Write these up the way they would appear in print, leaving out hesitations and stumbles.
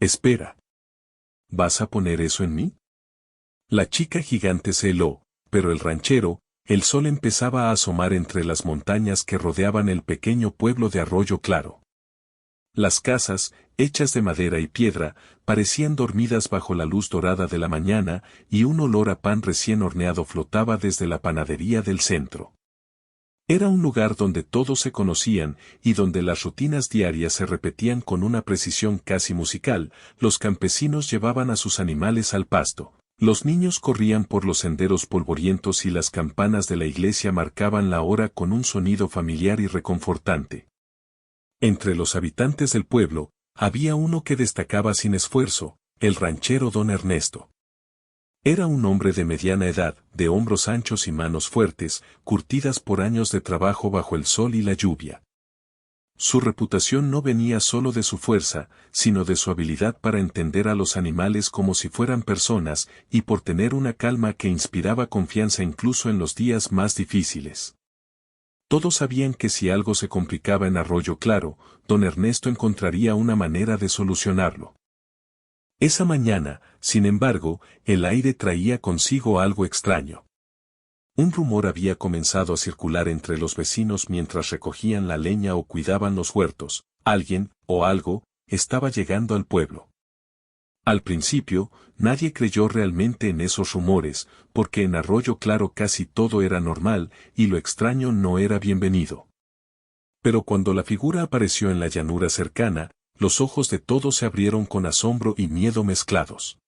Espera. ¿Vas a poner eso en mí? La chica gigante se heló, pero el ranchero, el sol empezaba a asomar entre las montañas que rodeaban el pequeño pueblo de Arroyo Claro. Las casas, hechas de madera y piedra, parecían dormidas bajo la luz dorada de la mañana, y un olor a pan recién horneado flotaba desde la panadería del centro. Era un lugar donde todos se conocían y donde las rutinas diarias se repetían con una precisión casi musical. Los campesinos llevaban a sus animales al pasto, los niños corrían por los senderos polvorientos y las campanas de la iglesia marcaban la hora con un sonido familiar y reconfortante. Entre los habitantes del pueblo, había uno que destacaba sin esfuerzo, el ranchero don Ernesto. Era un hombre de mediana edad, de hombros anchos y manos fuertes, curtidas por años de trabajo bajo el sol y la lluvia. Su reputación no venía solo de su fuerza, sino de su habilidad para entender a los animales como si fueran personas, y por tener una calma que inspiraba confianza incluso en los días más difíciles. Todos sabían que si algo se complicaba en Arroyo Claro, don Ernesto encontraría una manera de solucionarlo. Esa mañana, sin embargo, el aire traía consigo algo extraño. Un rumor había comenzado a circular entre los vecinos mientras recogían la leña o cuidaban los huertos. Alguien, o algo, estaba llegando al pueblo. Al principio, nadie creyó realmente en esos rumores, porque en Arroyo Claro casi todo era normal, y lo extraño no era bienvenido. Pero cuando la figura apareció en la llanura cercana, los ojos de todos se abrieron con asombro y miedo mezclados.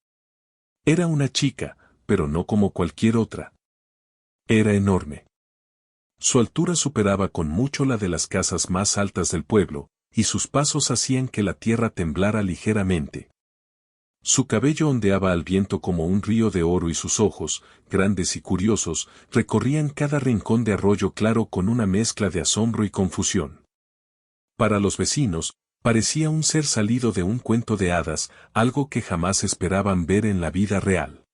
Era una chica, pero no como cualquier otra. Era enorme. Su altura superaba con mucho la de las casas más altas del pueblo, y sus pasos hacían que la tierra temblara ligeramente. Su cabello ondeaba al viento como un río de oro y sus ojos, grandes y curiosos, recorrían cada rincón de Arroyo Claro con una mezcla de asombro y confusión. Para los vecinos, parecía un ser salido de un cuento de hadas, algo que jamás esperaban ver en la vida real.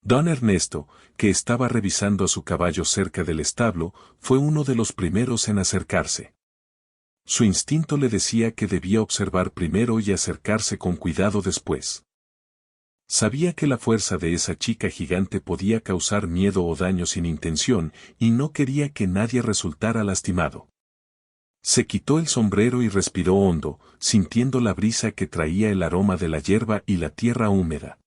Don Ernesto, que estaba revisando a su caballo cerca del establo, fue uno de los primeros en acercarse. Su instinto le decía que debía observar primero y acercarse con cuidado después. Sabía que la fuerza de esa chica gigante podía causar miedo o daño sin intención, y no quería que nadie resultara lastimado. Se quitó el sombrero y respiró hondo, sintiendo la brisa que traía el aroma de la hierba y la tierra húmeda.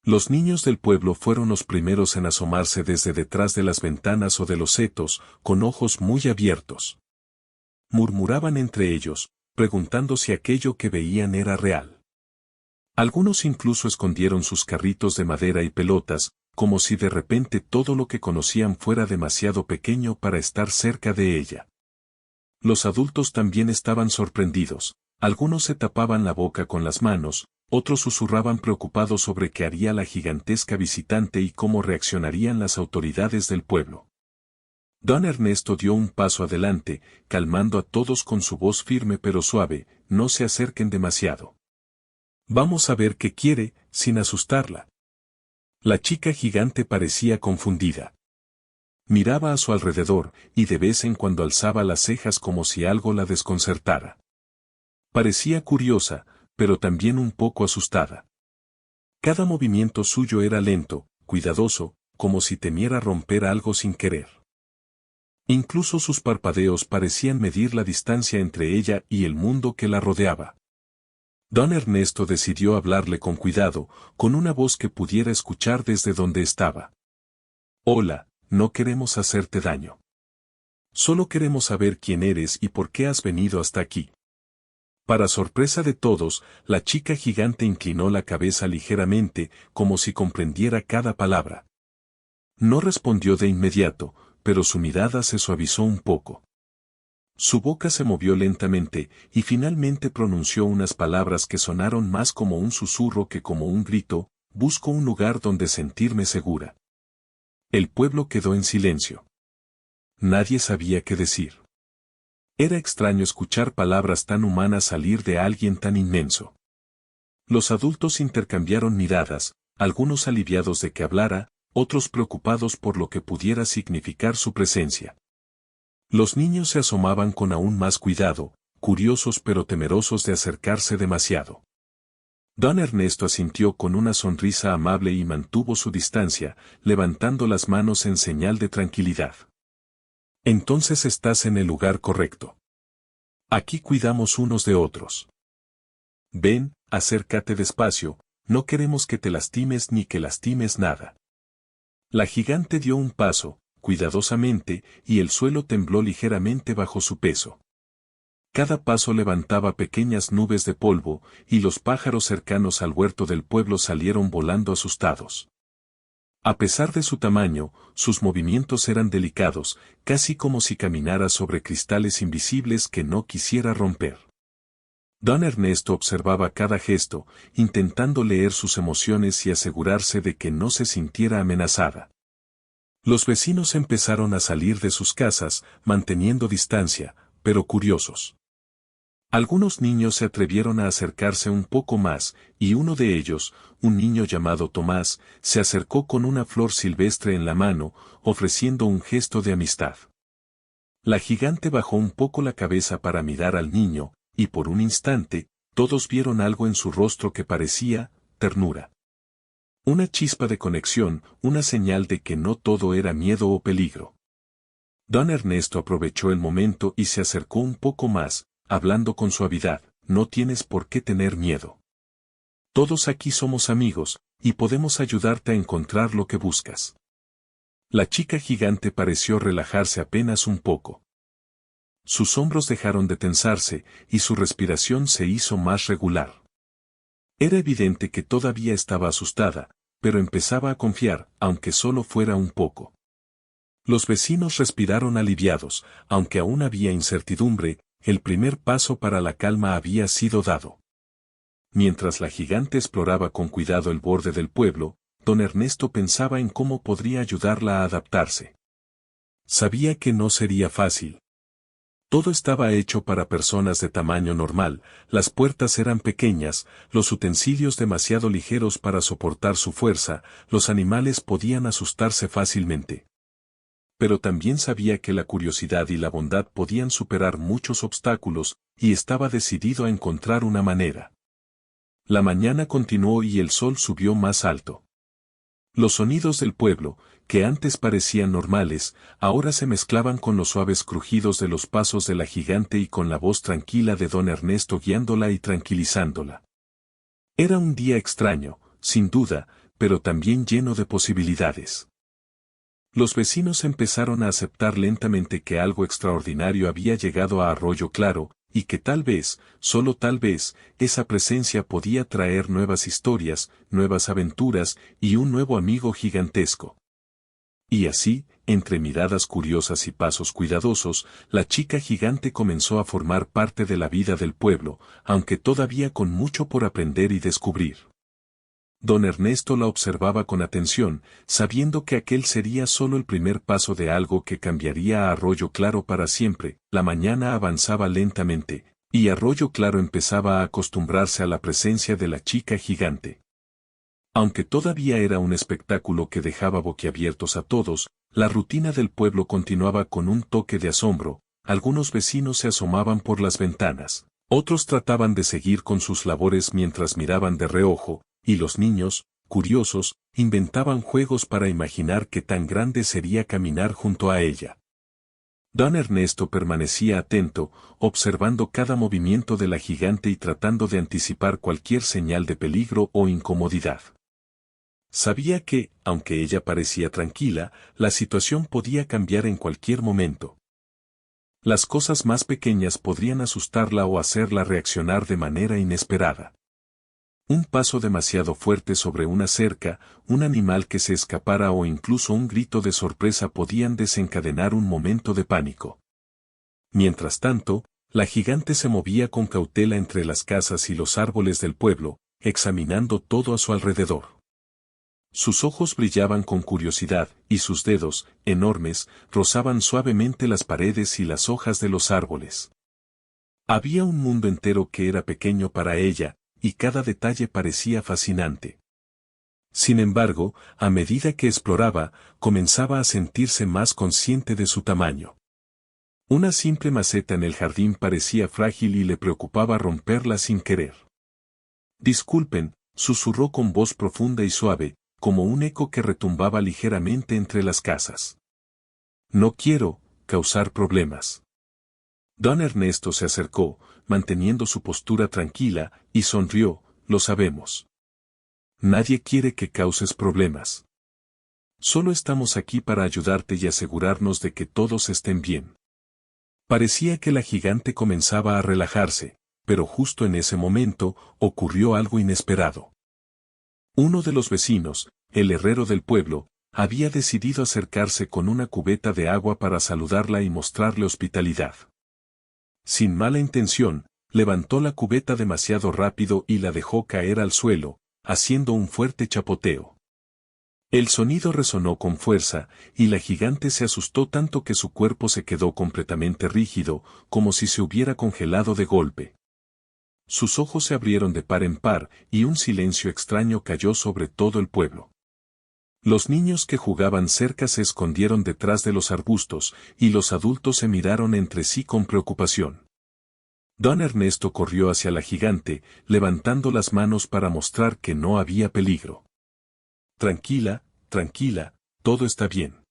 Los niños del pueblo fueron los primeros en asomarse desde detrás de las ventanas o de los setos, con ojos muy abiertos. Murmuraban entre ellos, preguntando si aquello que veían era real. Algunos incluso escondieron sus carritos de madera y pelotas, como si de repente todo lo que conocían fuera demasiado pequeño para estar cerca de ella. Los adultos también estaban sorprendidos, algunos se tapaban la boca con las manos, otros susurraban preocupados sobre qué haría la gigantesca visitante y cómo reaccionarían las autoridades del pueblo. Don Ernesto dio un paso adelante, calmando a todos con su voz firme pero suave, no se acerquen demasiado. Vamos a ver qué quiere, sin asustarla. La chica gigante parecía confundida. Miraba a su alrededor, y de vez en cuando alzaba las cejas como si algo la desconcertara. Parecía curiosa, pero también un poco asustada. Cada movimiento suyo era lento, cuidadoso, como si temiera romper algo sin querer. Incluso sus parpadeos parecían medir la distancia entre ella y el mundo que la rodeaba. Don Ernesto decidió hablarle con cuidado, con una voz que pudiera escuchar desde donde estaba. Hola, no queremos hacerte daño. Solo queremos saber quién eres y por qué has venido hasta aquí. Para sorpresa de todos, la chica gigante inclinó la cabeza ligeramente, como si comprendiera cada palabra. No respondió de inmediato, pero su mirada se suavizó un poco. Su boca se movió lentamente, y finalmente pronunció unas palabras que sonaron más como un susurro que como un grito: busco un lugar donde sentirme segura. El pueblo quedó en silencio. Nadie sabía qué decir. Era extraño escuchar palabras tan humanas salir de alguien tan inmenso. Los adultos intercambiaron miradas, algunos aliviados de que hablara, otros preocupados por lo que pudiera significar su presencia. Los niños se asomaban con aún más cuidado, curiosos pero temerosos de acercarse demasiado. Don Ernesto asintió con una sonrisa amable y mantuvo su distancia, levantando las manos en señal de tranquilidad. Entonces estás en el lugar correcto. Aquí cuidamos unos de otros. Ven, acércate despacio, no queremos que te lastimes ni que lastimes nada. La gigante dio un paso, cuidadosamente, y el suelo tembló ligeramente bajo su peso. Cada paso levantaba pequeñas nubes de polvo, y los pájaros cercanos al huerto del pueblo salieron volando asustados. A pesar de su tamaño, sus movimientos eran delicados, casi como si caminara sobre cristales invisibles que no quisiera romper. Don Ernesto observaba cada gesto, intentando leer sus emociones y asegurarse de que no se sintiera amenazada. Los vecinos empezaron a salir de sus casas, manteniendo distancia, pero curiosos. Algunos niños se atrevieron a acercarse un poco más, y uno de ellos, un niño llamado Tomás, se acercó con una flor silvestre en la mano, ofreciendo un gesto de amistad. La gigante bajó un poco la cabeza para mirar al niño, y por un instante, todos vieron algo en su rostro que parecía ternura. Una chispa de conexión, una señal de que no todo era miedo o peligro. Don Ernesto aprovechó el momento y se acercó un poco más, hablando con suavidad, no tienes por qué tener miedo. Todos aquí somos amigos, y podemos ayudarte a encontrar lo que buscas. La chica gigante pareció relajarse apenas un poco. Sus hombros dejaron de tensarse, y su respiración se hizo más regular. Era evidente que todavía estaba asustada, pero empezaba a confiar, aunque solo fuera un poco. Los vecinos respiraron aliviados, aunque aún había incertidumbre, el primer paso para la calma había sido dado. Mientras la gigante exploraba con cuidado el borde del pueblo, don Ernesto pensaba en cómo podría ayudarla a adaptarse. Sabía que no sería fácil. Todo estaba hecho para personas de tamaño normal, las puertas eran pequeñas, los utensilios demasiado ligeros para soportar su fuerza, los animales podían asustarse fácilmente. Pero también sabía que la curiosidad y la bondad podían superar muchos obstáculos, y estaba decidido a encontrar una manera. La mañana continuó y el sol subió más alto. Los sonidos del pueblo, que antes parecían normales, ahora se mezclaban con los suaves crujidos de los pasos de la gigante y con la voz tranquila de don Ernesto guiándola y tranquilizándola. Era un día extraño, sin duda, pero también lleno de posibilidades. Los vecinos empezaron a aceptar lentamente que algo extraordinario había llegado a Arroyo Claro, y que tal vez, solo tal vez, esa presencia podía traer nuevas historias, nuevas aventuras y un nuevo amigo gigantesco. Y así, entre miradas curiosas y pasos cuidadosos, la chica gigante comenzó a formar parte de la vida del pueblo, aunque todavía con mucho por aprender y descubrir. Don Ernesto la observaba con atención, sabiendo que aquel sería solo el primer paso de algo que cambiaría a Arroyo Claro para siempre. La mañana avanzaba lentamente, y Arroyo Claro empezaba a acostumbrarse a la presencia de la chica gigante. Aunque todavía era un espectáculo que dejaba boquiabiertos a todos, la rutina del pueblo continuaba con un toque de asombro. Algunos vecinos se asomaban por las ventanas, otros trataban de seguir con sus labores mientras miraban de reojo, y los niños, curiosos, inventaban juegos para imaginar qué tan grande sería caminar junto a ella. Don Ernesto permanecía atento, observando cada movimiento de la gigante y tratando de anticipar cualquier señal de peligro o incomodidad. Sabía que, aunque ella parecía tranquila, la situación podía cambiar en cualquier momento. Las cosas más pequeñas podrían asustarla o hacerla reaccionar de manera inesperada. Un paso demasiado fuerte sobre una cerca, un animal que se escapara o incluso un grito de sorpresa podían desencadenar un momento de pánico. Mientras tanto, la gigante se movía con cautela entre las casas y los árboles del pueblo, examinando todo a su alrededor. Sus ojos brillaban con curiosidad, y sus dedos, enormes, rozaban suavemente las paredes y las hojas de los árboles. Había un mundo entero que era pequeño para ella, y cada detalle parecía fascinante. Sin embargo, a medida que exploraba, comenzaba a sentirse más consciente de su tamaño. Una simple maceta en el jardín parecía frágil y le preocupaba romperla sin querer. Disculpen, susurró con voz profunda y suave, como un eco que retumbaba ligeramente entre las casas. No quiero causar problemas. Don Ernesto se acercó, manteniendo su postura tranquila, y sonrió, lo sabemos. Nadie quiere que causes problemas. Solo estamos aquí para ayudarte y asegurarnos de que todos estén bien. Parecía que la gigante comenzaba a relajarse, pero justo en ese momento ocurrió algo inesperado. Uno de los vecinos, el herrero del pueblo, había decidido acercarse con una cubeta de agua para saludarla y mostrarle hospitalidad. Sin mala intención, levantó la cubeta demasiado rápido y la dejó caer al suelo, haciendo un fuerte chapoteo. El sonido resonó con fuerza, y la gigante se asustó tanto que su cuerpo se quedó completamente rígido, como si se hubiera congelado de golpe. Sus ojos se abrieron de par en par, y un silencio extraño cayó sobre todo el pueblo. Los niños que jugaban cerca se escondieron detrás de los arbustos, y los adultos se miraron entre sí con preocupación. Don Ernesto corrió hacia la gigante, levantando las manos para mostrar que no había peligro. Tranquila, tranquila, todo está bien.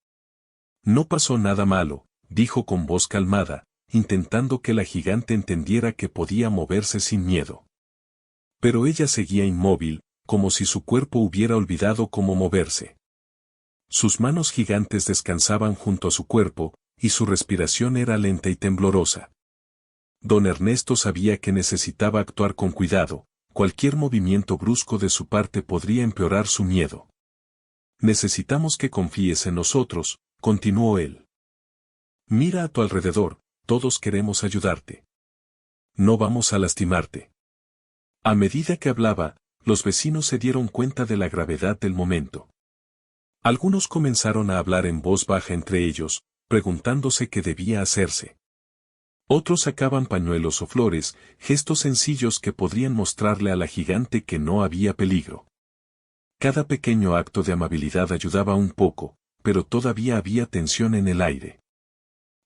No pasó nada malo, dijo con voz calmada, intentando que la gigante entendiera que podía moverse sin miedo. Pero ella seguía inmóvil, como si su cuerpo hubiera olvidado cómo moverse. Sus manos gigantes descansaban junto a su cuerpo, y su respiración era lenta y temblorosa. Don Ernesto sabía que necesitaba actuar con cuidado, cualquier movimiento brusco de su parte podría empeorar su miedo. Necesitamos que confíes en nosotros, continuó él. Mira a tu alrededor, todos queremos ayudarte. No vamos a lastimarte. A medida que hablaba, los vecinos se dieron cuenta de la gravedad del momento. Algunos comenzaron a hablar en voz baja entre ellos, preguntándose qué debía hacerse. Otros sacaban pañuelos o flores, gestos sencillos que podrían mostrarle a la gigante que no había peligro. Cada pequeño acto de amabilidad ayudaba un poco, pero todavía había tensión en el aire.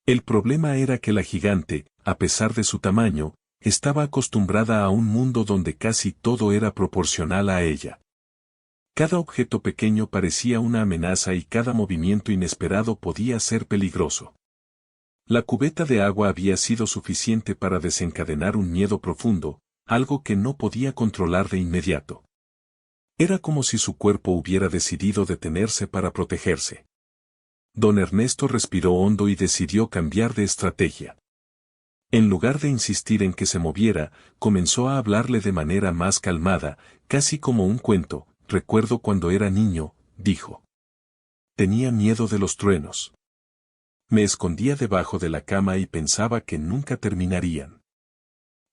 El problema era que la gigante, a pesar de su tamaño, estaba acostumbrada a un mundo donde casi todo era proporcional a ella. Cada objeto pequeño parecía una amenaza y cada movimiento inesperado podía ser peligroso. La cubeta de agua había sido suficiente para desencadenar un miedo profundo, algo que no podía controlar de inmediato. Era como si su cuerpo hubiera decidido detenerse para protegerse. Don Ernesto respiró hondo y decidió cambiar de estrategia. En lugar de insistir en que se moviera, comenzó a hablarle de manera más calmada, casi como un cuento. Recuerdo cuando era niño, dijo. Tenía miedo de los truenos. Me escondía debajo de la cama y pensaba que nunca terminarían.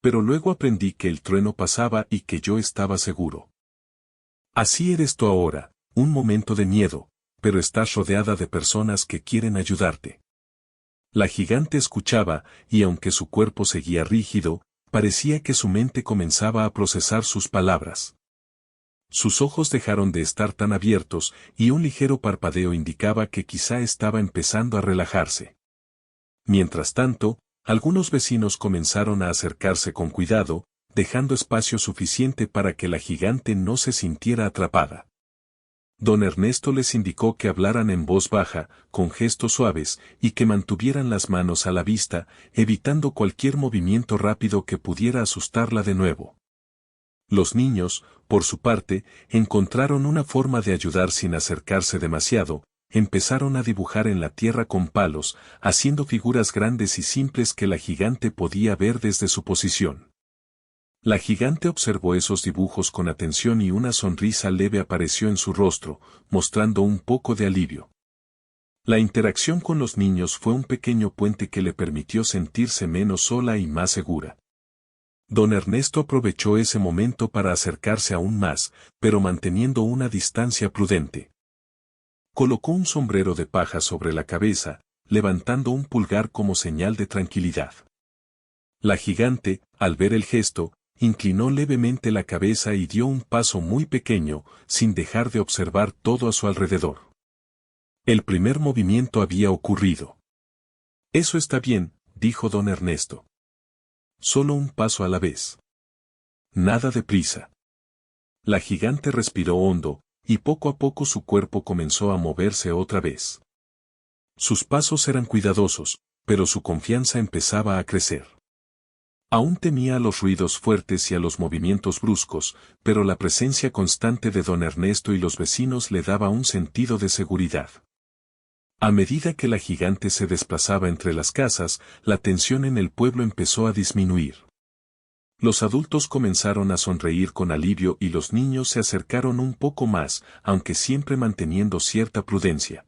Pero luego aprendí que el trueno pasaba y que yo estaba seguro. Así eres tú ahora, un momento de miedo, pero estás rodeada de personas que quieren ayudarte. La gigante escuchaba, y aunque su cuerpo seguía rígido, parecía que su mente comenzaba a procesar sus palabras. Sus ojos dejaron de estar tan abiertos, y un ligero parpadeo indicaba que quizá estaba empezando a relajarse. Mientras tanto, algunos vecinos comenzaron a acercarse con cuidado, dejando espacio suficiente para que la gigante no se sintiera atrapada. Don Ernesto les indicó que hablaran en voz baja, con gestos suaves, y que mantuvieran las manos a la vista, evitando cualquier movimiento rápido que pudiera asustarla de nuevo. Los niños, por su parte, encontraron una forma de ayudar sin acercarse demasiado, empezaron a dibujar en la tierra con palos, haciendo figuras grandes y simples que la gigante podía ver desde su posición. La gigante observó esos dibujos con atención y una sonrisa leve apareció en su rostro, mostrando un poco de alivio. La interacción con los niños fue un pequeño puente que le permitió sentirse menos sola y más segura. Don Ernesto aprovechó ese momento para acercarse aún más, pero manteniendo una distancia prudente. Colocó un sombrero de paja sobre la cabeza, levantando un pulgar como señal de tranquilidad. La gigante, al ver el gesto, inclinó levemente la cabeza y dio un paso muy pequeño, sin dejar de observar todo a su alrededor. El primer movimiento había ocurrido. Eso está bien, dijo don Ernesto. Solo un paso a la vez. Nada de prisa. La gigante respiró hondo, y poco a poco su cuerpo comenzó a moverse otra vez. Sus pasos eran cuidadosos, pero su confianza empezaba a crecer. Aún temía a los ruidos fuertes y a los movimientos bruscos, pero la presencia constante de don Ernesto y los vecinos le daba un sentido de seguridad. A medida que la gigante se desplazaba entre las casas, la tensión en el pueblo empezó a disminuir. Los adultos comenzaron a sonreír con alivio y los niños se acercaron un poco más, aunque siempre manteniendo cierta prudencia.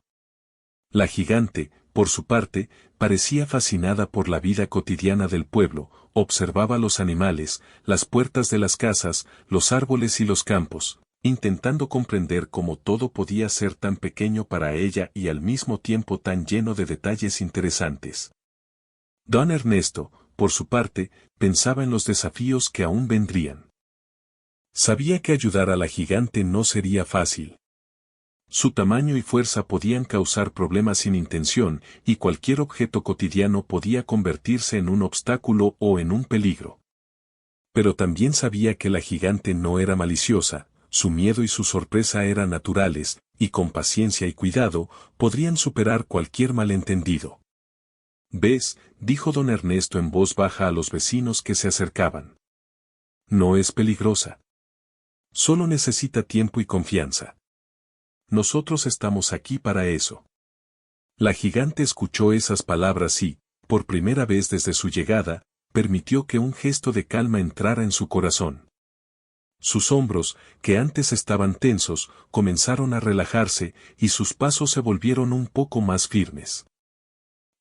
La gigante, por su parte, parecía fascinada por la vida cotidiana del pueblo, observaba los animales, las puertas de las casas, los árboles y los campos, intentando comprender cómo todo podía ser tan pequeño para ella y al mismo tiempo tan lleno de detalles interesantes. Don Ernesto, por su parte, pensaba en los desafíos que aún vendrían. Sabía que ayudar a la gigante no sería fácil. Su tamaño y fuerza podían causar problemas sin intención, y cualquier objeto cotidiano podía convertirse en un obstáculo o en un peligro. Pero también sabía que la gigante no era maliciosa, su miedo y su sorpresa eran naturales, y con paciencia y cuidado, podrían superar cualquier malentendido. «¿Ves?», dijo don Ernesto en voz baja a los vecinos que se acercaban. «No es peligrosa. Solo necesita tiempo y confianza. Nosotros estamos aquí para eso». La gigante escuchó esas palabras y, por primera vez desde su llegada, permitió que un gesto de calma entrara en su corazón. Sus hombros, que antes estaban tensos, comenzaron a relajarse y sus pasos se volvieron un poco más firmes.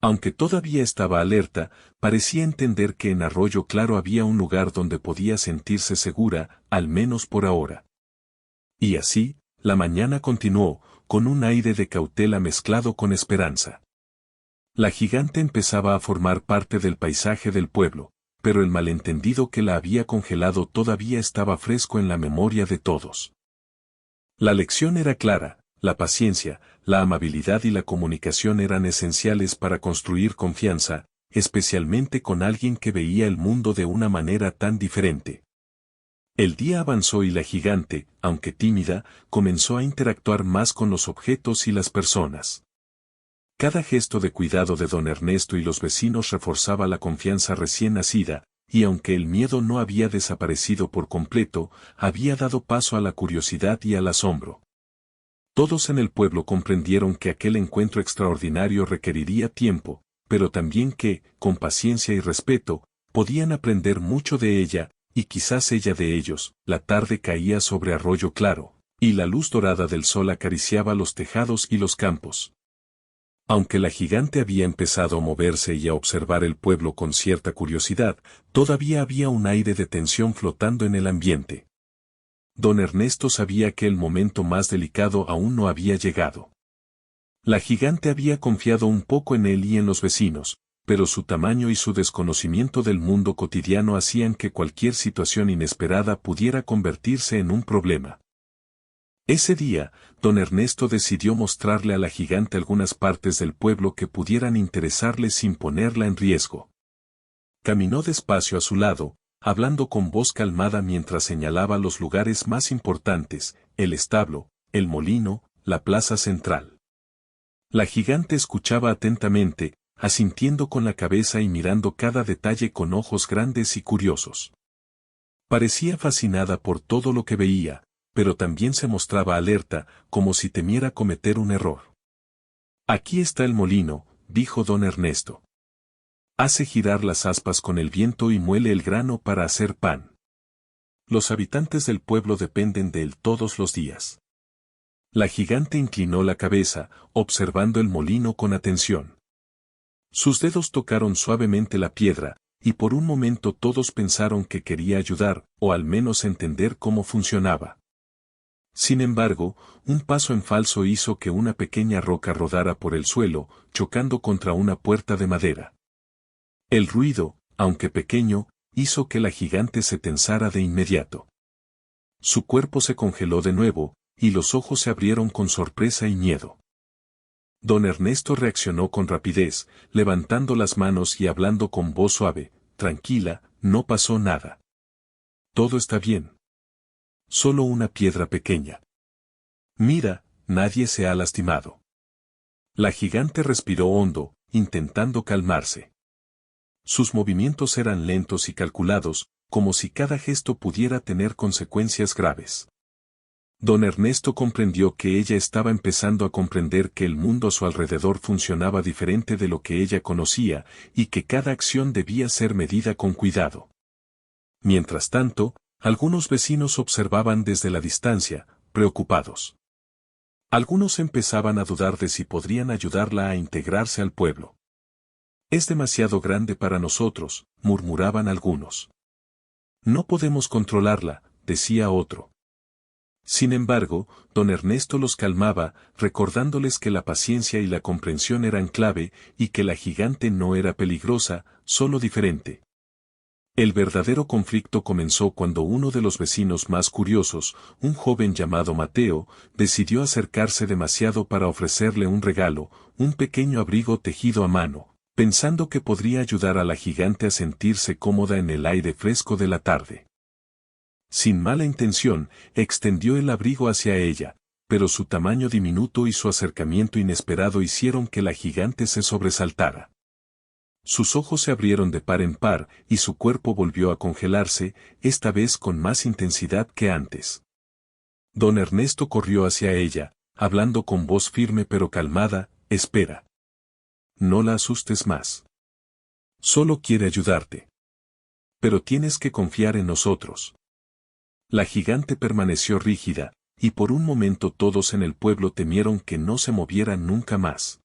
Aunque todavía estaba alerta, parecía entender que en Arroyo Claro había un lugar donde podía sentirse segura, al menos por ahora. Y así, la mañana continuó, con un aire de cautela mezclado con esperanza. La gigante empezaba a formar parte del paisaje del pueblo, pero el malentendido que la había congelado todavía estaba fresco en la memoria de todos. La lección era clara, la paciencia, la amabilidad y la comunicación eran esenciales para construir confianza, especialmente con alguien que veía el mundo de una manera tan diferente. El día avanzó y la gigante, aunque tímida, comenzó a interactuar más con los objetos y las personas. Cada gesto de cuidado de don Ernesto y los vecinos reforzaba la confianza recién nacida, y aunque el miedo no había desaparecido por completo, había dado paso a la curiosidad y al asombro. Todos en el pueblo comprendieron que aquel encuentro extraordinario requeriría tiempo, pero también que, con paciencia y respeto, podían aprender mucho de ella, y quizás ella de ellos. La tarde caía sobre Arroyo Claro, y la luz dorada del sol acariciaba los tejados y los campos. Aunque la gigante había empezado a moverse y a observar el pueblo con cierta curiosidad, todavía había un aire de tensión flotando en el ambiente. Don Ernesto sabía que el momento más delicado aún no había llegado. La gigante había confiado un poco en él y en los vecinos, pero su tamaño y su desconocimiento del mundo cotidiano hacían que cualquier situación inesperada pudiera convertirse en un problema. Ese día, don Ernesto decidió mostrarle a la gigante algunas partes del pueblo que pudieran interesarle sin ponerla en riesgo. Caminó despacio a su lado, hablando con voz calmada mientras señalaba los lugares más importantes, el establo, el molino, la plaza central. La gigante escuchaba atentamente, asintiendo con la cabeza y mirando cada detalle con ojos grandes y curiosos. Parecía fascinada por todo lo que veía, pero también se mostraba alerta, como si temiera cometer un error. «Aquí está el molino», dijo don Ernesto. «Hace girar las aspas con el viento y muele el grano para hacer pan. Los habitantes del pueblo dependen de él todos los días». La gigante inclinó la cabeza, observando el molino con atención. Sus dedos tocaron suavemente la piedra, y por un momento todos pensaron que quería ayudar, o al menos entender cómo funcionaba. Sin embargo, un paso en falso hizo que una pequeña roca rodara por el suelo, chocando contra una puerta de madera. El ruido, aunque pequeño, hizo que la gigante se tensara de inmediato. Su cuerpo se congeló de nuevo, y los ojos se abrieron con sorpresa y miedo. Don Ernesto reaccionó con rapidez, levantando las manos y hablando con voz suave: «Tranquila, no pasó nada. Todo está bien». solo una piedra pequeña. Mira, nadie se ha lastimado. La gigante respiró hondo, intentando calmarse. Sus movimientos eran lentos y calculados, como si cada gesto pudiera tener consecuencias graves. Don Ernesto comprendió que ella estaba empezando a comprender que el mundo a su alrededor funcionaba diferente de lo que ella conocía, y que cada acción debía ser medida con cuidado. Mientras tanto, algunos vecinos observaban desde la distancia, preocupados. Algunos empezaban a dudar de si podrían ayudarla a integrarse al pueblo. Es demasiado grande para nosotros, murmuraban algunos. No podemos controlarla, decía otro. Sin embargo, don Ernesto los calmaba, recordándoles que la paciencia y la comprensión eran clave, y que la gigante no era peligrosa, solo diferente. El verdadero conflicto comenzó cuando uno de los vecinos más curiosos, un joven llamado Mateo, decidió acercarse demasiado para ofrecerle un regalo, un pequeño abrigo tejido a mano, pensando que podría ayudar a la gigante a sentirse cómoda en el aire fresco de la tarde. Sin mala intención, extendió el abrigo hacia ella, pero su tamaño diminuto y su acercamiento inesperado hicieron que la gigante se sobresaltara. Sus ojos se abrieron de par en par, y su cuerpo volvió a congelarse, esta vez con más intensidad que antes. Don Ernesto corrió hacia ella, hablando con voz firme pero calmada, espera. No la asustes más. Solo quiere ayudarte. Pero tienes que confiar en nosotros. La gigante permaneció rígida, y por un momento todos en el pueblo temieron que no se moviera nunca más.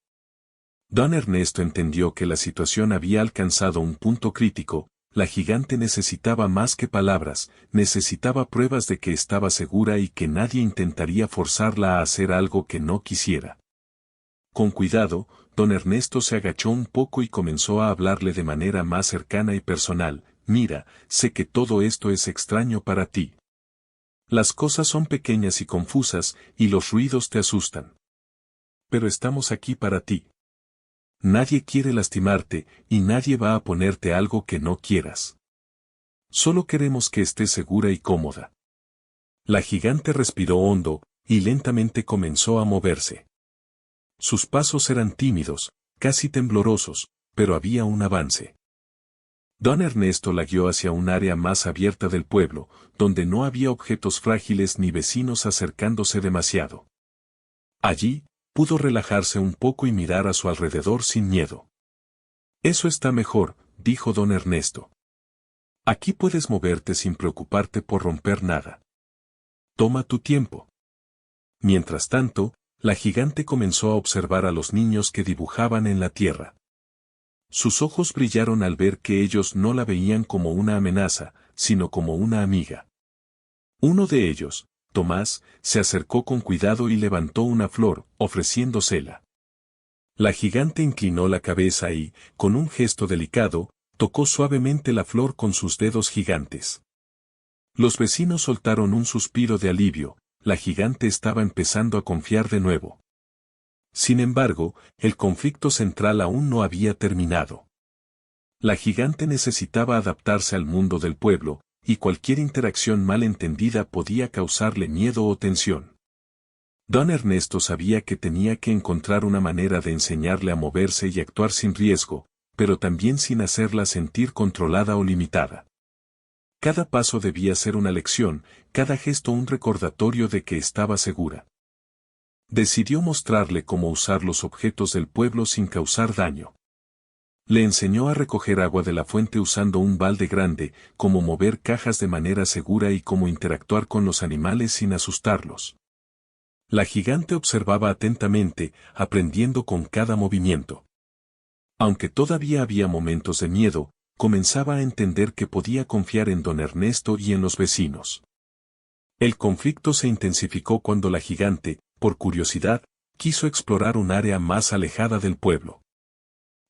Don Ernesto entendió que la situación había alcanzado un punto crítico, la gigante necesitaba más que palabras, necesitaba pruebas de que estaba segura y que nadie intentaría forzarla a hacer algo que no quisiera. Con cuidado, don Ernesto se agachó un poco y comenzó a hablarle de manera más cercana y personal, mira, sé que todo esto es extraño para ti. Las cosas son pequeñas y confusas, y los ruidos te asustan. Pero estamos aquí para ti. Nadie quiere lastimarte, y nadie va a ponerte algo que no quieras. Solo queremos que estés segura y cómoda. La gigante respiró hondo, y lentamente comenzó a moverse. Sus pasos eran tímidos, casi temblorosos, pero había un avance. Don Ernesto la guió hacia un área más abierta del pueblo, donde no había objetos frágiles ni vecinos acercándose demasiado. Allí, pudo relajarse un poco y mirar a su alrededor sin miedo. Eso está mejor, dijo don Ernesto. Aquí puedes moverte sin preocuparte por romper nada. Toma tu tiempo. Mientras tanto, la gigante comenzó a observar a los niños que dibujaban en la tierra. Sus ojos brillaron al ver que ellos no la veían como una amenaza, sino como una amiga. Uno de ellos, Tomás, se acercó con cuidado y levantó una flor, ofreciéndosela. La gigante inclinó la cabeza y, con un gesto delicado, tocó suavemente la flor con sus dedos gigantes. Los vecinos soltaron un suspiro de alivio, la gigante estaba empezando a confiar de nuevo. Sin embargo, el conflicto central aún no había terminado. La gigante necesitaba adaptarse al mundo del pueblo, y cualquier interacción mal entendida podía causarle miedo o tensión. Don Ernesto sabía que tenía que encontrar una manera de enseñarle a moverse y actuar sin riesgo, pero también sin hacerla sentir controlada o limitada. Cada paso debía ser una lección, cada gesto un recordatorio de que estaba segura. Decidió mostrarle cómo usar los objetos del pueblo sin causar daño. Le enseñó a recoger agua de la fuente usando un balde grande, cómo mover cajas de manera segura y cómo interactuar con los animales sin asustarlos. La gigante observaba atentamente, aprendiendo con cada movimiento. Aunque todavía había momentos de miedo, comenzaba a entender que podía confiar en don Ernesto y en los vecinos. El conflicto se intensificó cuando la gigante, por curiosidad, quiso explorar un área más alejada del pueblo.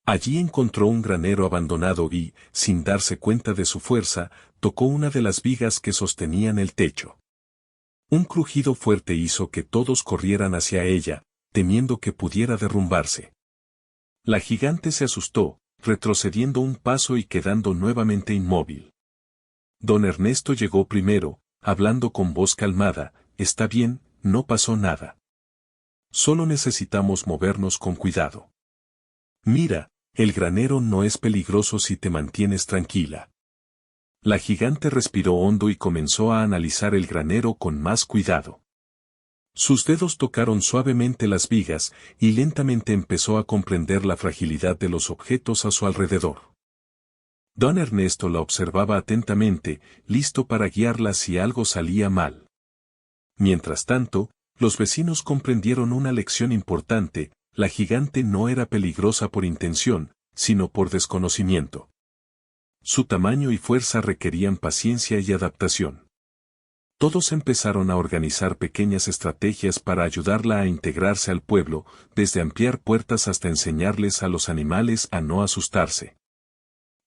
Allí encontró un granero abandonado y, sin darse cuenta de su fuerza, tocó una de las vigas que sostenían el techo. Un crujido fuerte hizo que todos corrieran hacia ella, temiendo que pudiera derrumbarse. La gigante se asustó, retrocediendo un paso y quedando nuevamente inmóvil. Don Ernesto llegó primero, hablando con voz calmada, está bien, no pasó nada. Solo necesitamos movernos con cuidado. Mira, el granero no es peligroso si te mantienes tranquila. La gigante respiró hondo y comenzó a analizar el granero con más cuidado. Sus dedos tocaron suavemente las vigas y lentamente empezó a comprender la fragilidad de los objetos a su alrededor. Don Ernesto la observaba atentamente, listo para guiarla si algo salía mal. Mientras tanto, los vecinos comprendieron una lección importante: la gigante no era peligrosa por intención, sino por desconocimiento. Su tamaño y fuerza requerían paciencia y adaptación. Todos empezaron a organizar pequeñas estrategias para ayudarla a integrarse al pueblo, desde ampliar puertas hasta enseñarles a los animales a no asustarse.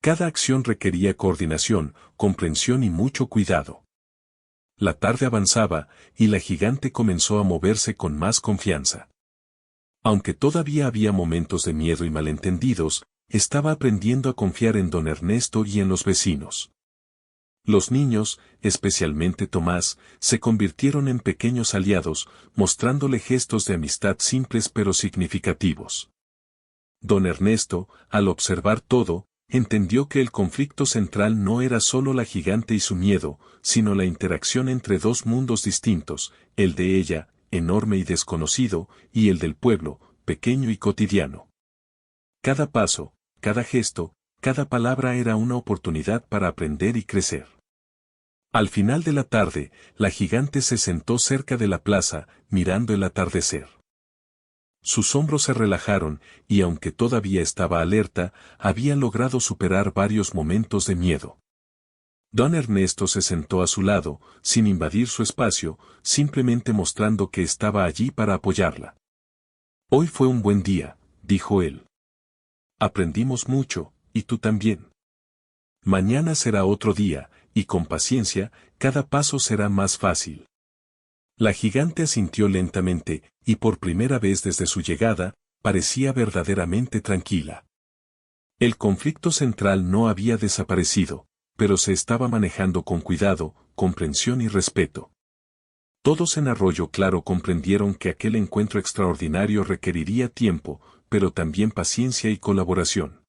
Cada acción requería coordinación, comprensión y mucho cuidado. La tarde avanzaba, y la gigante comenzó a moverse con más confianza. Aunque todavía había momentos de miedo y malentendidos, estaba aprendiendo a confiar en don Ernesto y en los vecinos. Los niños, especialmente Tomás, se convirtieron en pequeños aliados, mostrándole gestos de amistad simples pero significativos. Don Ernesto, al observar todo, entendió que el conflicto central no era solo la gigante y su miedo, sino la interacción entre dos mundos distintos, el de ella, enorme y desconocido, y el del pueblo, pequeño y cotidiano. Cada paso, cada gesto, cada palabra era una oportunidad para aprender y crecer. Al final de la tarde, la gigante se sentó cerca de la plaza, mirando el atardecer. Sus hombros se relajaron, y aunque todavía estaba alerta, había logrado superar varios momentos de miedo. Don Ernesto se sentó a su lado, sin invadir su espacio, simplemente mostrando que estaba allí para apoyarla. Hoy fue un buen día, dijo él. Aprendimos mucho, y tú también. Mañana será otro día, y con paciencia, cada paso será más fácil. La gigante asintió lentamente, y por primera vez desde su llegada, parecía verdaderamente tranquila. El conflicto central no había desaparecido, pero se estaba manejando con cuidado, comprensión y respeto. Todos en Arroyo Claro comprendieron que aquel encuentro extraordinario requeriría tiempo, pero también paciencia y colaboración.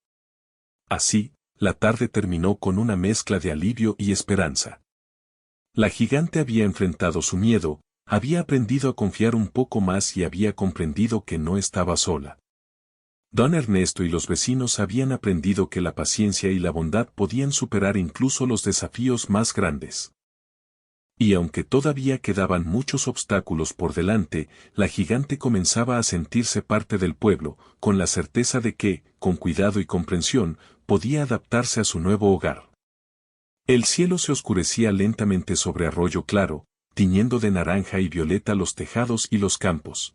Así, la tarde terminó con una mezcla de alivio y esperanza. La gigante había enfrentado su miedo, había aprendido a confiar un poco más y había comprendido que no estaba sola. Don Ernesto y los vecinos habían aprendido que la paciencia y la bondad podían superar incluso los desafíos más grandes. Y aunque todavía quedaban muchos obstáculos por delante, la gigante comenzaba a sentirse parte del pueblo, con la certeza de que, con cuidado y comprensión, podía adaptarse a su nuevo hogar. El cielo se oscurecía lentamente sobre Arroyo Claro, tiñendo de naranja y violeta los tejados y los campos.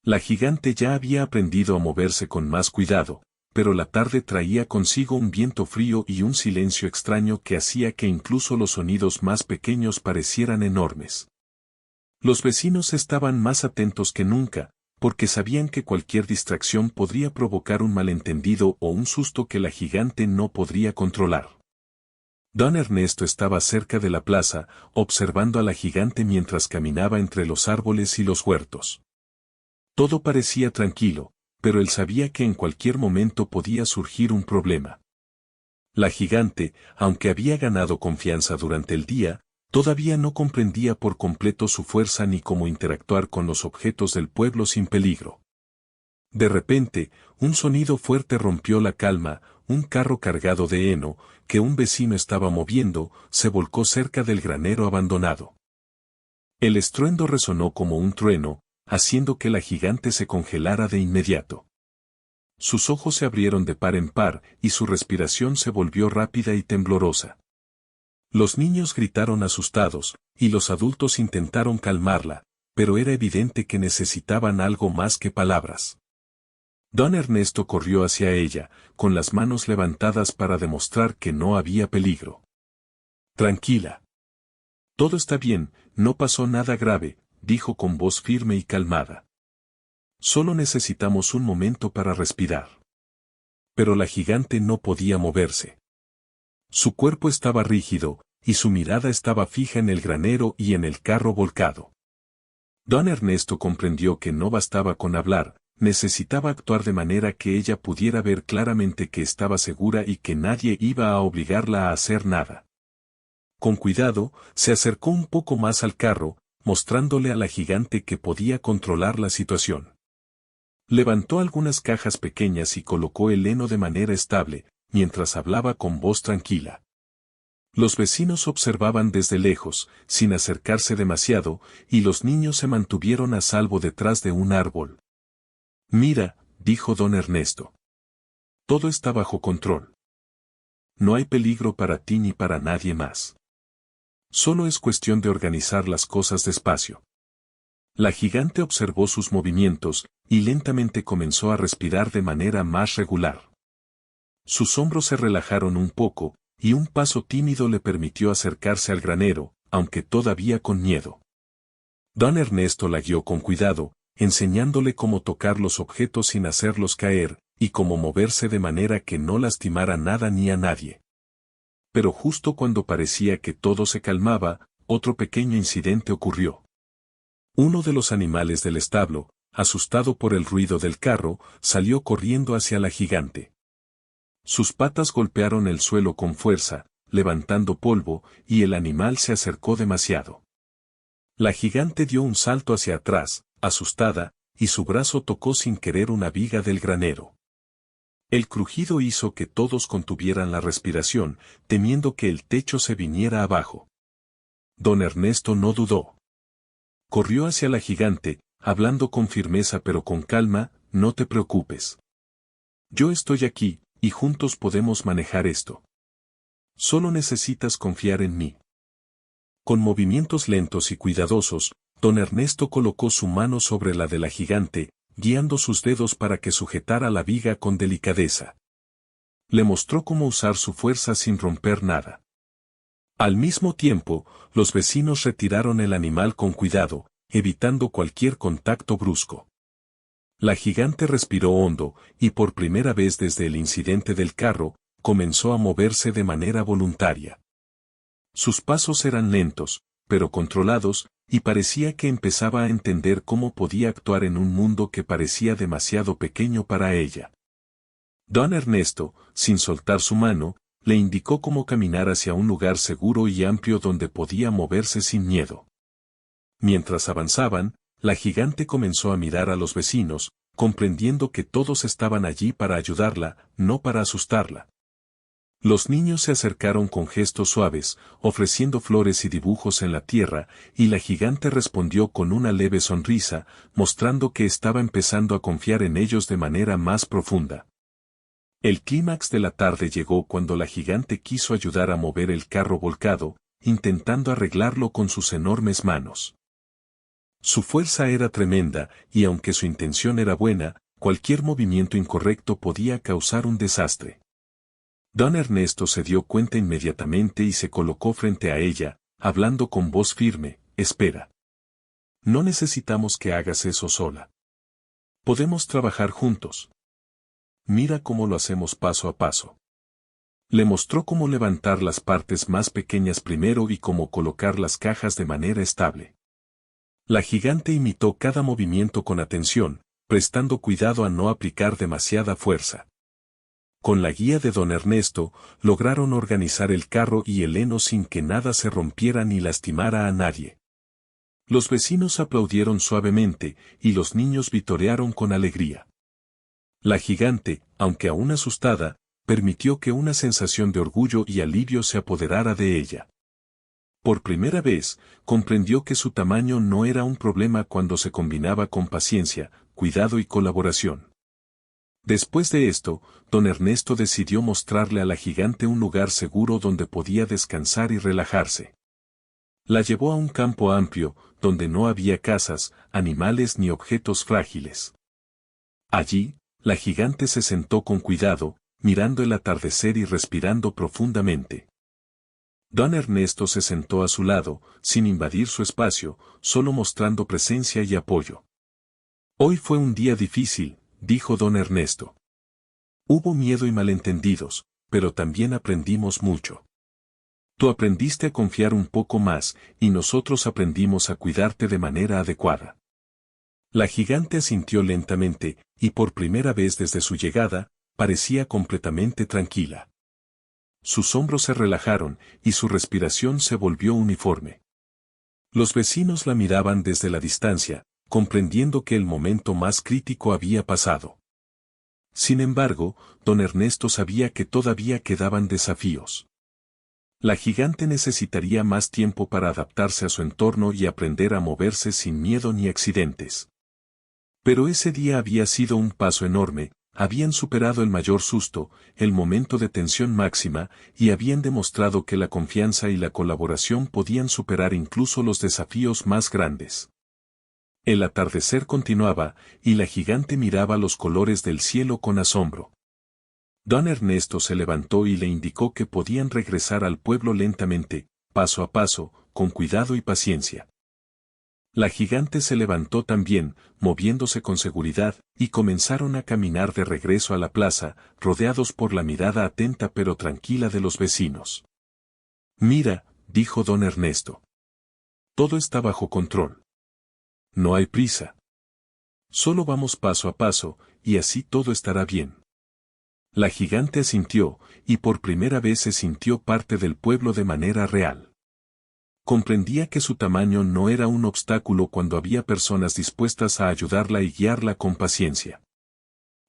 La gigante ya había aprendido a moverse con más cuidado, pero la tarde traía consigo un viento frío y un silencio extraño que hacía que incluso los sonidos más pequeños parecieran enormes. Los vecinos estaban más atentos que nunca, porque sabían que cualquier distracción podría provocar un malentendido o un susto que la gigante no podría controlar. Don Ernesto estaba cerca de la plaza, observando a la gigante mientras caminaba entre los árboles y los huertos. Todo parecía tranquilo, pero él sabía que en cualquier momento podía surgir un problema. La gigante, aunque había ganado confianza durante el día, todavía no comprendía por completo su fuerza ni cómo interactuar con los objetos del pueblo sin peligro. De repente, un sonido fuerte rompió la calma. Un carro cargado de heno, que un vecino estaba moviendo, se volcó cerca del granero abandonado. El estruendo resonó como un trueno, haciendo que la gigante se congelara de inmediato. Sus ojos se abrieron de par en par, y su respiración se volvió rápida y temblorosa. Los niños gritaron asustados, y los adultos intentaron calmarla, pero era evidente que necesitaban algo más que palabras. Don Ernesto corrió hacia ella, con las manos levantadas para demostrar que no había peligro. Tranquila. Todo está bien, no pasó nada grave, dijo con voz firme y calmada. Solo necesitamos un momento para respirar. Pero la gigante no podía moverse. Su cuerpo estaba rígido, y su mirada estaba fija en el granero y en el carro volcado. Don Ernesto comprendió que no bastaba con hablar, necesitaba actuar de manera que ella pudiera ver claramente que estaba segura y que nadie iba a obligarla a hacer nada. Con cuidado, se acercó un poco más al carro, mostrándole a la gigante que podía controlar la situación. Levantó algunas cajas pequeñas y colocó el heno de manera estable, mientras hablaba con voz tranquila. Los vecinos observaban desde lejos, sin acercarse demasiado, y los niños se mantuvieron a salvo detrás de un árbol. «Mira», dijo don Ernesto. «Todo está bajo control. No hay peligro para ti ni para nadie más. Solo es cuestión de organizar las cosas despacio». La gigante observó sus movimientos, y lentamente comenzó a respirar de manera más regular. Sus hombros se relajaron un poco, y un paso tímido le permitió acercarse al granero, aunque todavía con miedo. Don Ernesto la guió con cuidado, enseñándole cómo tocar los objetos sin hacerlos caer, y cómo moverse de manera que no lastimara nada ni a nadie. Pero justo cuando parecía que todo se calmaba, otro pequeño incidente ocurrió. Uno de los animales del establo, asustado por el ruido del carro, salió corriendo hacia la gigante. Sus patas golpearon el suelo con fuerza, levantando polvo, y el animal se acercó demasiado. La gigante dio un salto hacia atrás, asustada, y su brazo tocó sin querer una viga del granero. El crujido hizo que todos contuvieran la respiración, temiendo que el techo se viniera abajo. Don Ernesto no dudó. Corrió hacia la gigante, hablando con firmeza pero con calma: «No te preocupes. Yo estoy aquí, y juntos podemos manejar esto. Solo necesitas confiar en mí». Con movimientos lentos y cuidadosos, don Ernesto colocó su mano sobre la de la gigante, guiando sus dedos para que sujetara la viga con delicadeza. Le mostró cómo usar su fuerza sin romper nada. Al mismo tiempo, los vecinos retiraron el animal con cuidado, evitando cualquier contacto brusco. La gigante respiró hondo, y por primera vez desde el incidente del carro, comenzó a moverse de manera voluntaria. Sus pasos eran lentos, pero controlados, y parecía que empezaba a entender cómo podía actuar en un mundo que parecía demasiado pequeño para ella. Don Ernesto, sin soltar su mano, le indicó cómo caminar hacia un lugar seguro y amplio donde podía moverse sin miedo. Mientras avanzaban, la gigante comenzó a mirar a los vecinos, comprendiendo que todos estaban allí para ayudarla, no para asustarla. Los niños se acercaron con gestos suaves, ofreciendo flores y dibujos en la tierra, y la gigante respondió con una leve sonrisa, mostrando que estaba empezando a confiar en ellos de manera más profunda. El clímax de la tarde llegó cuando la gigante quiso ayudar a mover el carro volcado, intentando arreglarlo con sus enormes manos. Su fuerza era tremenda, y aunque su intención era buena, cualquier movimiento incorrecto podía causar un desastre. Don Ernesto se dio cuenta inmediatamente y se colocó frente a ella, hablando con voz firme: «Espera. No necesitamos que hagas eso sola. Podemos trabajar juntos. Mira cómo lo hacemos paso a paso». Le mostró cómo levantar las partes más pequeñas primero y cómo colocar las cajas de manera estable. La gigante imitó cada movimiento con atención, prestando cuidado a no aplicar demasiada fuerza. Con la guía de don Ernesto, lograron organizar el carro y el heno sin que nada se rompiera ni lastimara a nadie. Los vecinos aplaudieron suavemente, y los niños vitorearon con alegría. La gigante, aunque aún asustada, permitió que una sensación de orgullo y alivio se apoderara de ella. Por primera vez, comprendió que su tamaño no era un problema cuando se combinaba con paciencia, cuidado y colaboración. Después de esto, don Ernesto decidió mostrarle a la gigante un lugar seguro donde podía descansar y relajarse. La llevó a un campo amplio, donde no había casas, animales ni objetos frágiles. Allí, la gigante se sentó con cuidado, mirando el atardecer y respirando profundamente. Don Ernesto se sentó a su lado, sin invadir su espacio, solo mostrando presencia y apoyo. «Hoy fue un día difícil», dijo don Ernesto. «Hubo miedo y malentendidos, pero también aprendimos mucho. Tú aprendiste a confiar un poco más, y nosotros aprendimos a cuidarte de manera adecuada. La gigante asintió lentamente, y por primera vez desde su llegada, parecía completamente tranquila. Sus hombros se relajaron, y su respiración se volvió uniforme. Los vecinos la miraban desde la distancia, comprendiendo que el momento más crítico había pasado. Sin embargo, don Ernesto sabía que todavía quedaban desafíos. La gigante necesitaría más tiempo para adaptarse a su entorno y aprender a moverse sin miedo ni accidentes. Pero ese día había sido un paso enorme, habían superado el mayor susto, el momento de tensión máxima, y habían demostrado que la confianza y la colaboración podían superar incluso los desafíos más grandes. El atardecer continuaba, y la gigante miraba los colores del cielo con asombro. Don Ernesto se levantó y le indicó que podían regresar al pueblo lentamente, paso a paso, con cuidado y paciencia. La gigante se levantó también, moviéndose con seguridad, y comenzaron a caminar de regreso a la plaza, rodeados por la mirada atenta pero tranquila de los vecinos. Mira, dijo don Ernesto. Todo está bajo control. No hay prisa. Solo vamos paso a paso, y así todo estará bien. La gigante asintió, y por primera vez se sintió parte del pueblo de manera real. Comprendía que su tamaño no era un obstáculo cuando había personas dispuestas a ayudarla y guiarla con paciencia.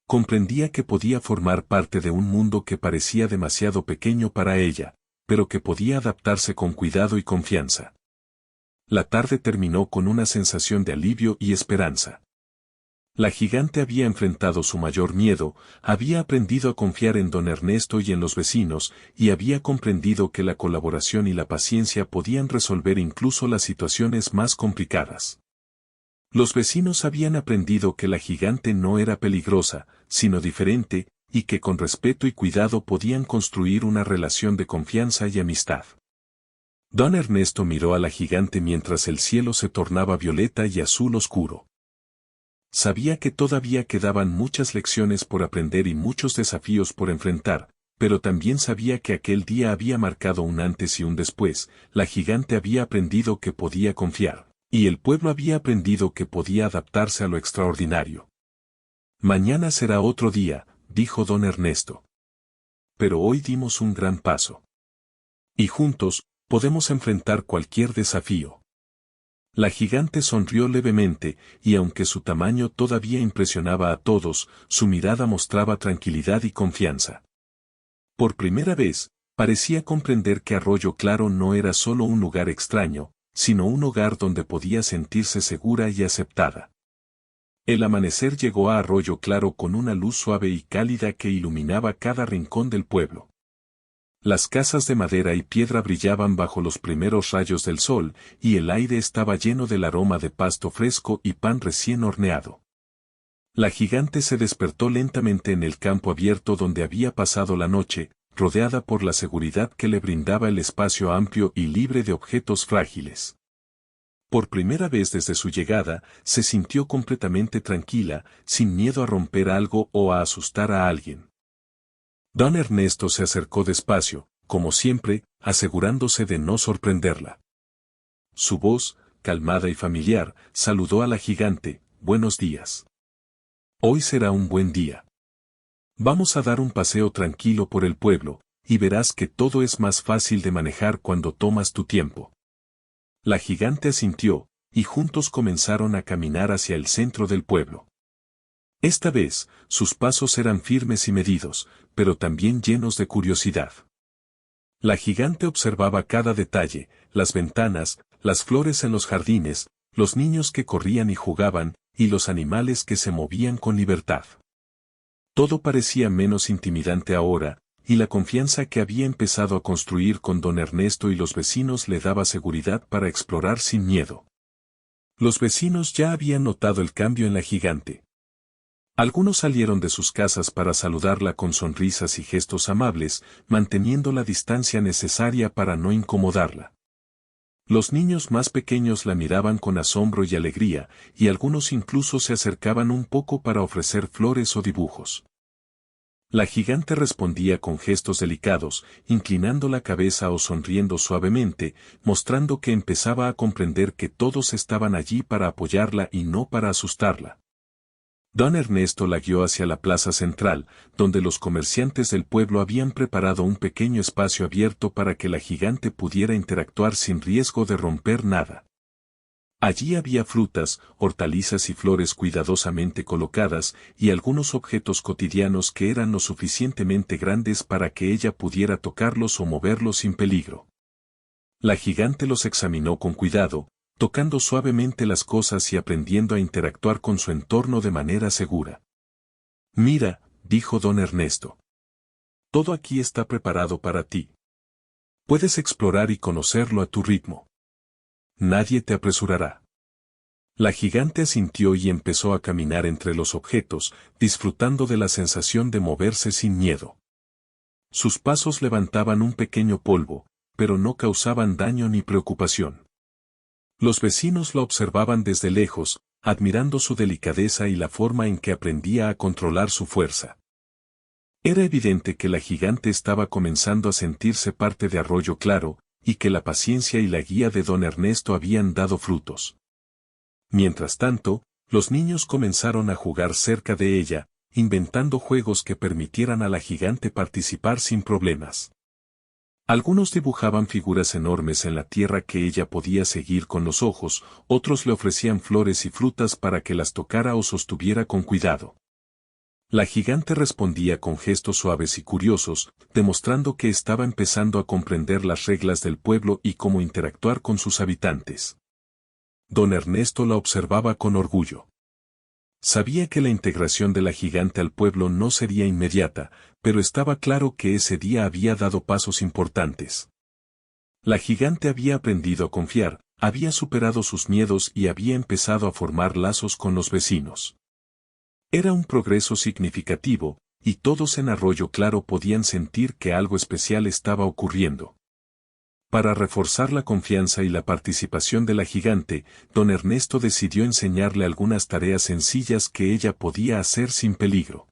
Comprendía que podía formar parte de un mundo que parecía demasiado pequeño para ella, pero que podía adaptarse con cuidado y confianza. La tarde terminó con una sensación de alivio y esperanza. La gigante había enfrentado su mayor miedo, había aprendido a confiar en don Ernesto y en los vecinos, y había comprendido que la colaboración y la paciencia podían resolver incluso las situaciones más complicadas. Los vecinos habían aprendido que la gigante no era peligrosa, sino diferente, y que con respeto y cuidado podían construir una relación de confianza y amistad. Don Ernesto miró a la gigante mientras el cielo se tornaba violeta y azul oscuro. Sabía que todavía quedaban muchas lecciones por aprender y muchos desafíos por enfrentar, pero también sabía que aquel día había marcado un antes y un después, la gigante había aprendido que podía confiar, y el pueblo había aprendido que podía adaptarse a lo extraordinario. Mañana será otro día, dijo don Ernesto. Pero hoy dimos un gran paso. Y juntos, podemos enfrentar cualquier desafío. La gigante sonrió levemente, y aunque su tamaño todavía impresionaba a todos, su mirada mostraba tranquilidad y confianza. Por primera vez, parecía comprender que Arroyo Claro no era solo un lugar extraño, sino un hogar donde podía sentirse segura y aceptada. El amanecer llegó a Arroyo Claro con una luz suave y cálida que iluminaba cada rincón del pueblo. Las casas de madera y piedra brillaban bajo los primeros rayos del sol, y el aire estaba lleno del aroma de pasto fresco y pan recién horneado. La gigante se despertó lentamente en el campo abierto donde había pasado la noche, rodeada por la seguridad que le brindaba el espacio amplio y libre de objetos frágiles. Por primera vez desde su llegada, se sintió completamente tranquila, sin miedo a romper algo o a asustar a alguien. Don Ernesto se acercó despacio, como siempre, asegurándose de no sorprenderla. Su voz, calmada y familiar, saludó a la gigante, «Buenos días. Hoy será un buen día. Vamos a dar un paseo tranquilo por el pueblo, y verás que todo es más fácil de manejar cuando tomas tu tiempo». La gigante asintió, y juntos comenzaron a caminar hacia el centro del pueblo. Esta vez, sus pasos eran firmes y medidos, pero también llenos de curiosidad. La gigante observaba cada detalle, las ventanas, las flores en los jardines, los niños que corrían y jugaban, y los animales que se movían con libertad. Todo parecía menos intimidante ahora, y la confianza que había empezado a construir con don Ernesto y los vecinos le daba seguridad para explorar sin miedo. Los vecinos ya habían notado el cambio en la gigante. Algunos salieron de sus casas para saludarla con sonrisas y gestos amables, manteniendo la distancia necesaria para no incomodarla. Los niños más pequeños la miraban con asombro y alegría, y algunos incluso se acercaban un poco para ofrecer flores o dibujos. La gigante respondía con gestos delicados, inclinando la cabeza o sonriendo suavemente, mostrando que empezaba a comprender que todos estaban allí para apoyarla y no para asustarla. Don Ernesto la guió hacia la plaza central, donde los comerciantes del pueblo habían preparado un pequeño espacio abierto para que la gigante pudiera interactuar sin riesgo de romper nada. Allí había frutas, hortalizas y flores cuidadosamente colocadas, y algunos objetos cotidianos que eran lo suficientemente grandes para que ella pudiera tocarlos o moverlos sin peligro. La gigante los examinó con cuidado, tocando suavemente las cosas y aprendiendo a interactuar con su entorno de manera segura. Mira, dijo don Ernesto. Todo aquí está preparado para ti. Puedes explorar y conocerlo a tu ritmo. Nadie te apresurará. La gigante asintió y empezó a caminar entre los objetos, disfrutando de la sensación de moverse sin miedo. Sus pasos levantaban un pequeño polvo, pero no causaban daño ni preocupación. Los vecinos la observaban desde lejos, admirando su delicadeza y la forma en que aprendía a controlar su fuerza. Era evidente que la gigante estaba comenzando a sentirse parte de Arroyo Claro, y que la paciencia y la guía de don Ernesto habían dado frutos. Mientras tanto, los niños comenzaron a jugar cerca de ella, inventando juegos que permitieran a la gigante participar sin problemas. Algunos dibujaban figuras enormes en la tierra que ella podía seguir con los ojos, otros le ofrecían flores y frutas para que las tocara o sostuviera con cuidado. La gigante respondía con gestos suaves y curiosos, demostrando que estaba empezando a comprender las reglas del pueblo y cómo interactuar con sus habitantes. Don Ernesto la observaba con orgullo. Sabía que la integración de la gigante al pueblo no sería inmediata, pero estaba claro que ese día había dado pasos importantes. La gigante había aprendido a confiar, había superado sus miedos y había empezado a formar lazos con los vecinos. Era un progreso significativo, y todos en Arroyo Claro podían sentir que algo especial estaba ocurriendo. Para reforzar la confianza y la participación de la gigante, don Ernesto decidió enseñarle algunas tareas sencillas que ella podía hacer sin peligro.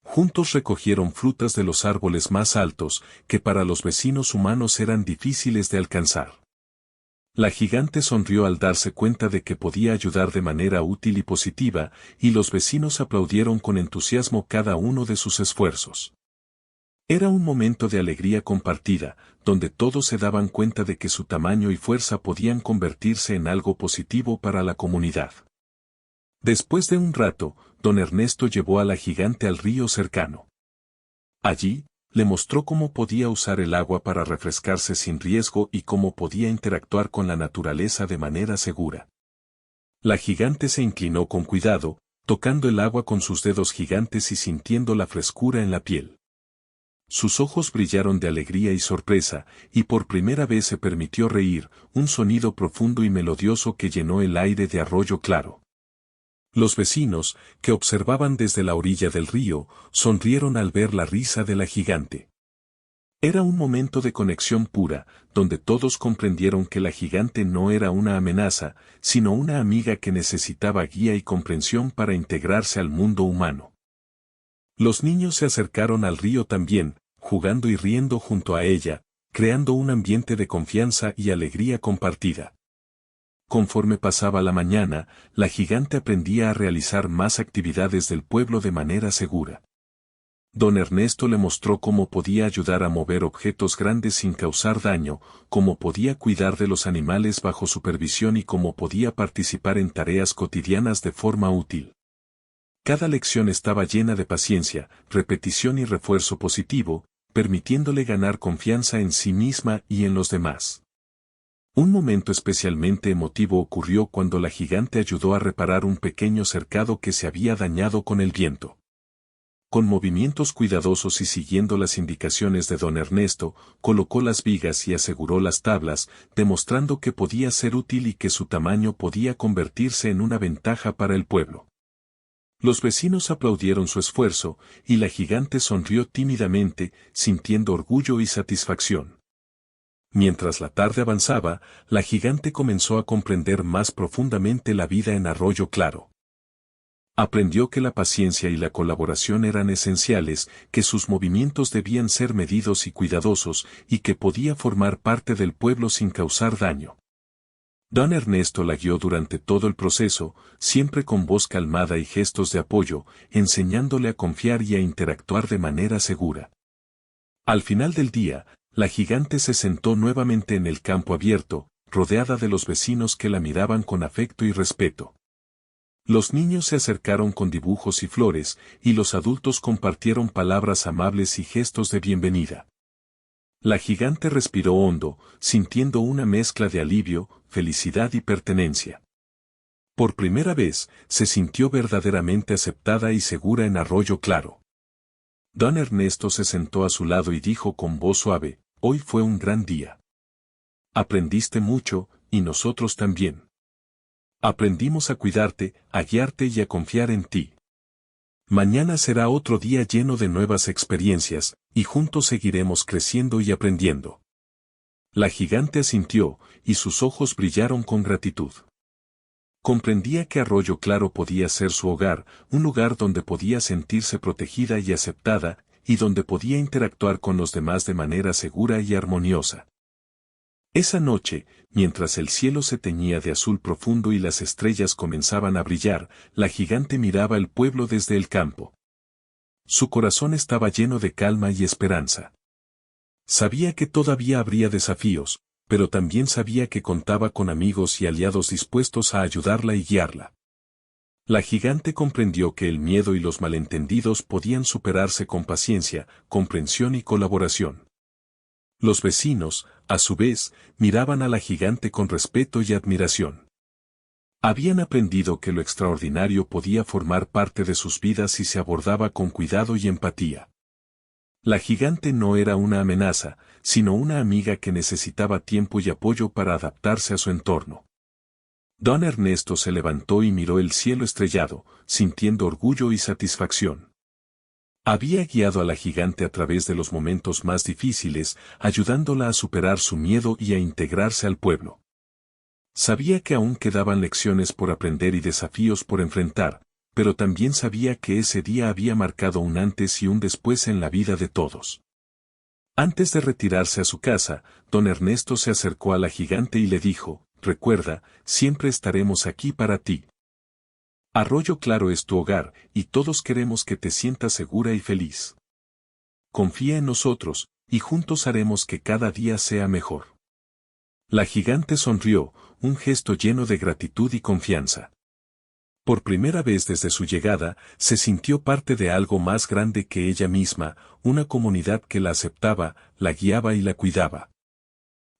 Juntos recogieron frutas de los árboles más altos, que para los vecinos humanos eran difíciles de alcanzar. La gigante sonrió al darse cuenta de que podía ayudar de manera útil y positiva, y los vecinos aplaudieron con entusiasmo cada uno de sus esfuerzos. Era un momento de alegría compartida, donde todos se daban cuenta de que su tamaño y fuerza podían convertirse en algo positivo para la comunidad. Después de un rato, don Ernesto llevó a la gigante al río cercano. Allí, le mostró cómo podía usar el agua para refrescarse sin riesgo y cómo podía interactuar con la naturaleza de manera segura. La gigante se inclinó con cuidado, tocando el agua con sus dedos gigantes y sintiendo la frescura en la piel. Sus ojos brillaron de alegría y sorpresa, y por primera vez se permitió reír, un sonido profundo y melodioso que llenó el aire de Arroyo Claro. Los vecinos, que observaban desde la orilla del río, sonrieron al ver la risa de la gigante. Era un momento de conexión pura, donde todos comprendieron que la gigante no era una amenaza, sino una amiga que necesitaba guía y comprensión para integrarse al mundo humano. Los niños se acercaron al río también, jugando y riendo junto a ella, creando un ambiente de confianza y alegría compartida. Conforme pasaba la mañana, la gigante aprendía a realizar más actividades del pueblo de manera segura. Don Ernesto le mostró cómo podía ayudar a mover objetos grandes sin causar daño, cómo podía cuidar de los animales bajo supervisión y cómo podía participar en tareas cotidianas de forma útil. Cada lección estaba llena de paciencia, repetición y refuerzo positivo, permitiéndole ganar confianza en sí misma y en los demás. Un momento especialmente emotivo ocurrió cuando la gigante ayudó a reparar un pequeño cercado que se había dañado con el viento. Con movimientos cuidadosos y siguiendo las indicaciones de don Ernesto, colocó las vigas y aseguró las tablas, demostrando que podía ser útil y que su tamaño podía convertirse en una ventaja para el pueblo. Los vecinos aplaudieron su esfuerzo, y la gigante sonrió tímidamente, sintiendo orgullo y satisfacción. Mientras la tarde avanzaba, la gigante comenzó a comprender más profundamente la vida en Arroyo Claro. Aprendió que la paciencia y la colaboración eran esenciales, que sus movimientos debían ser medidos y cuidadosos, y que podía formar parte del pueblo sin causar daño. Don Ernesto la guió durante todo el proceso, siempre con voz calmada y gestos de apoyo, enseñándole a confiar y a interactuar de manera segura. Al final del día, la gigante se sentó nuevamente en el campo abierto, rodeada de los vecinos que la miraban con afecto y respeto. Los niños se acercaron con dibujos y flores, y los adultos compartieron palabras amables y gestos de bienvenida. La gigante respiró hondo, sintiendo una mezcla de alivio, felicidad y pertenencia. Por primera vez, se sintió verdaderamente aceptada y segura en Arroyo Claro. Don Ernesto se sentó a su lado y dijo con voz suave, «Hoy fue un gran día. Aprendiste mucho, y nosotros también. Aprendimos a cuidarte, a guiarte y a confiar en ti. Mañana será otro día lleno de nuevas experiencias, y juntos seguiremos creciendo y aprendiendo». La gigante asintió, y sus ojos brillaron con gratitud. Comprendía que Arroyo Claro podía ser su hogar, un lugar donde podía sentirse protegida y aceptada, y donde podía interactuar con los demás de manera segura y armoniosa. Esa noche, mientras el cielo se teñía de azul profundo y las estrellas comenzaban a brillar, la gigante miraba el pueblo desde el campo. Su corazón estaba lleno de calma y esperanza. Sabía que todavía habría desafíos, pero también sabía que contaba con amigos y aliados dispuestos a ayudarla y guiarla. La gigante comprendió que el miedo y los malentendidos podían superarse con paciencia, comprensión y colaboración. Los vecinos, a su vez, miraban a la gigante con respeto y admiración. Habían aprendido que lo extraordinario podía formar parte de sus vidas si se abordaba con cuidado y empatía. La gigante no era una amenaza, sino una amiga que necesitaba tiempo y apoyo para adaptarse a su entorno. Don Ernesto se levantó y miró el cielo estrellado, sintiendo orgullo y satisfacción. Había guiado a la gigante a través de los momentos más difíciles, ayudándola a superar su miedo y a integrarse al pueblo. Sabía que aún quedaban lecciones por aprender y desafíos por enfrentar, pero también sabía que ese día había marcado un antes y un después en la vida de todos. Antes de retirarse a su casa, don Ernesto se acercó a la gigante y le dijo, «Recuerda, siempre estaremos aquí para ti. Arroyo Claro es tu hogar, y todos queremos que te sientas segura y feliz. Confía en nosotros, y juntos haremos que cada día sea mejor». La gigante sonrió, un gesto lleno de gratitud y confianza. Por primera vez desde su llegada, se sintió parte de algo más grande que ella misma, una comunidad que la aceptaba, la guiaba y la cuidaba.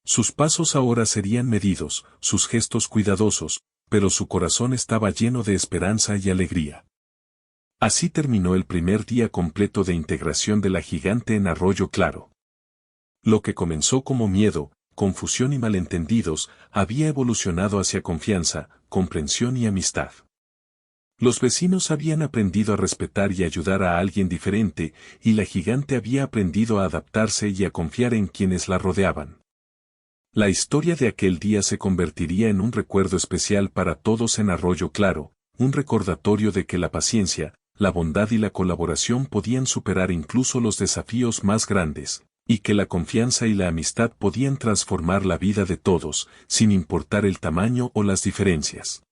Sus pasos ahora serían medidos, sus gestos cuidadosos, pero su corazón estaba lleno de esperanza y alegría. Así terminó el primer día completo de integración de la gigante en Arroyo Claro. Lo que comenzó como miedo, confusión y malentendidos, había evolucionado hacia confianza, comprensión y amistad. Los vecinos habían aprendido a respetar y ayudar a alguien diferente, y la gigante había aprendido a adaptarse y a confiar en quienes la rodeaban. La historia de aquel día se convertiría en un recuerdo especial para todos en Arroyo Claro, un recordatorio de que la paciencia, la bondad y la colaboración podían superar incluso los desafíos más grandes, y que la confianza y la amistad podían transformar la vida de todos, sin importar el tamaño o las diferencias.